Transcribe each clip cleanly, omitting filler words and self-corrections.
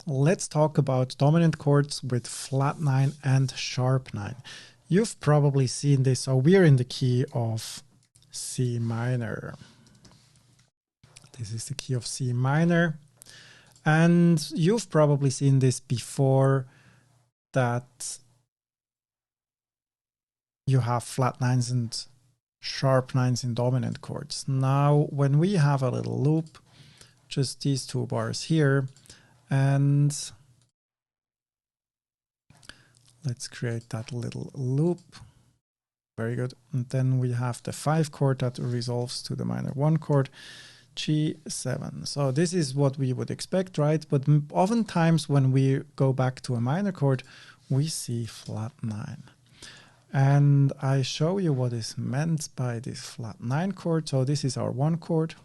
let's talk about dominant chords with flat 9 and sharp 9. You've probably seen this. So we're in the key of C minor. This is the key of C minor. And you've probably seen this before, that you have flat 9s and sharp 9s in dominant chords. Now, when we have a little loop, just these two bars here, and let's create that little loop. Very good. And then we have the 5 chord that resolves to the minor 1 chord, G7. So this is what we would expect, right? But oftentimes when we go back to a minor chord, we see flat 9. And I show you what is meant by this flat 9 chord. So this is our 1 chord.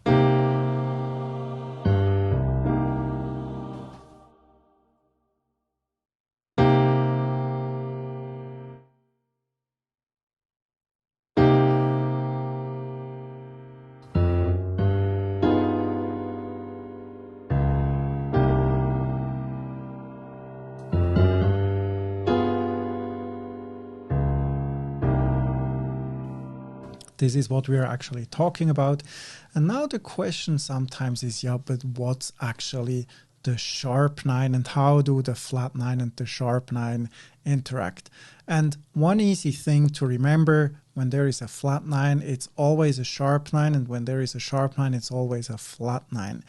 This is what we are actually talking about. And now the question sometimes is, yeah, but what's actually the sharp 9 and how do the flat 9 and the sharp 9 interact? And one easy thing to remember, when there is a flat 9, it's always a sharp 9, and when there is a sharp 9, it's always a flat 9.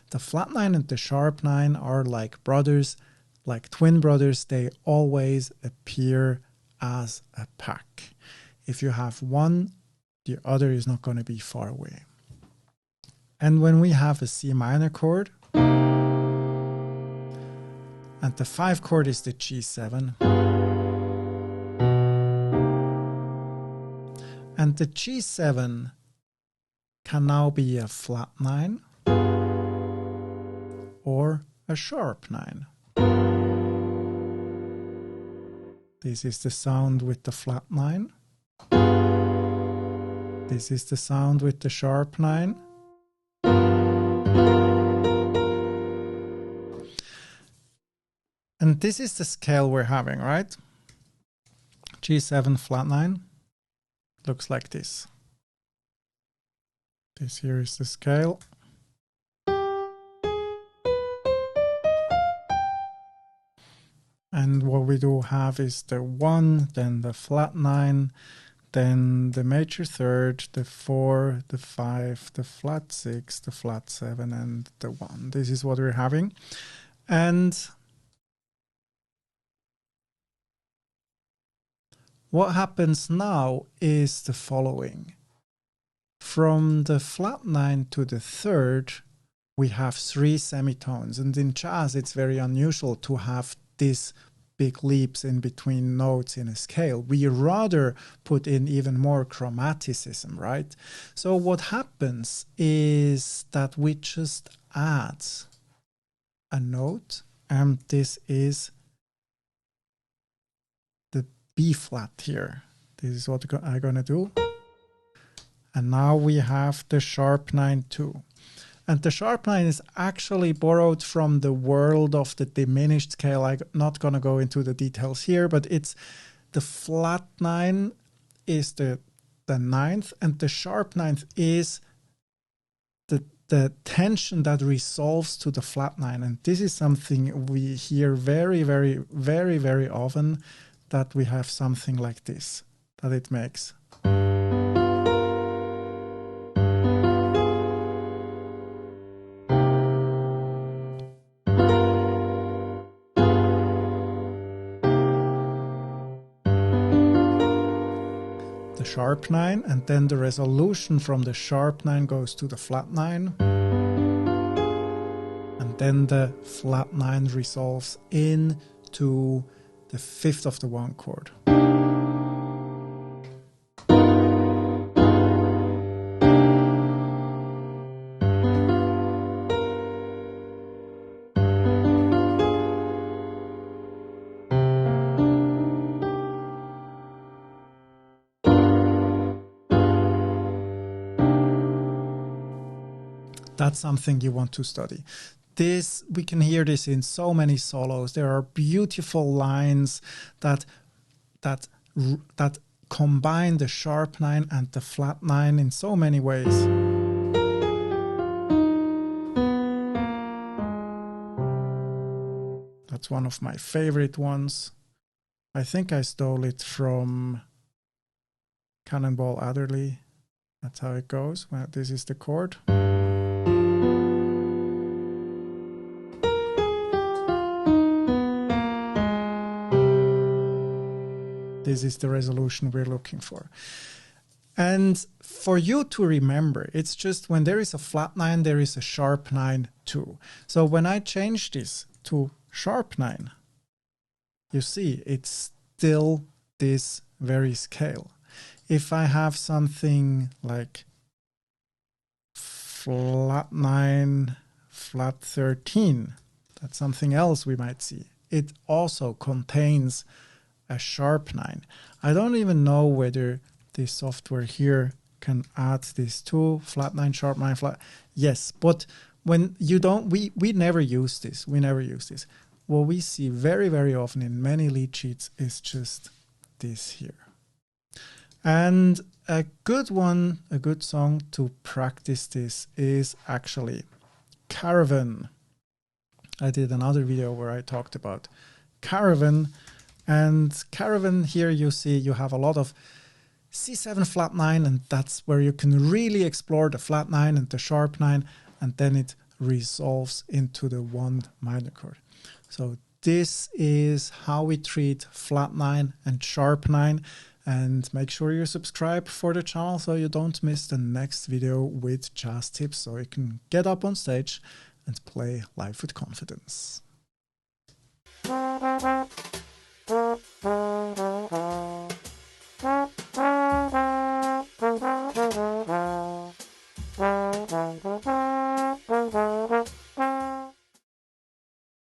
The flat 9 and the sharp 9 are like brothers, like twin brothers. They always appear as a pack. If you have one, the other is not going to be far away. And when we have a C minor chord, and the 5 chord is the G7, and the G7 can now be a flat 9 or a sharp 9. This is the sound with the flat 9. This is the sound with the sharp 9. And this is the scale we're having, right? G7 flat 9 looks like this. This here is the scale. And what we do have is the 1, then the flat 9, then the major third, the 4, the 5, the flat 6, the flat 7, and the 1. This is what we're having. And what happens now is the following. From the flat 9 to the third, we have 3 semitones. And in jazz, it's very unusual to have these big leaps in between notes in a scale. We rather put in even more chromaticism, right? So what happens is that we just add a note, and this is the B flat here. This is what I'm going to do. And now we have the sharp 9 too. And the sharp 9 is actually borrowed from the world of the diminished scale. I'm not going to go into the details here, but it's the flat 9 is the 9th, and the sharp 9th is the tension that resolves to the flat 9. And this is something we hear very, very, very, very often, that we have something like this, that it makes. Sharp 9, and then the resolution from the sharp 9 goes to the flat 9, and then the flat 9 resolves into the 5th of the 1 chord. That's something you want to study. this, we can hear this in so many solos. There are beautiful lines that combine the sharp 9 and the flat 9 in so many ways. That's one of my favorite ones. I think I stole it from Cannonball Adderley. That's how it goes. Well, this is the chord. This is the resolution we're looking for. And for you to remember, it's just when there is a flat 9, there is a sharp 9 too. So when I change this to sharp 9, you see it's still this very scale. If I have something like flat 9, flat 13, that's something else we might see. It also contains a sharp 9. I don't even know whether this software here can add this too, flat 9, sharp 9, flat. Yes, but when you don't, we never use this. We never use this. What we see very, very often in many lead sheets is just this here. And a good one, a good song to practice this is actually Caravan. I did another video where I talked about Caravan. And Caravan, here you see you have a lot of C7 flat 9, and that's where you can really explore the flat 9 and the sharp 9, and then it resolves into the 1 minor chord. So this is how we treat flat 9 and sharp 9, and make sure you subscribe for the channel so you don't miss the next video with jazz tips, so you can get up on stage and play live with confidence.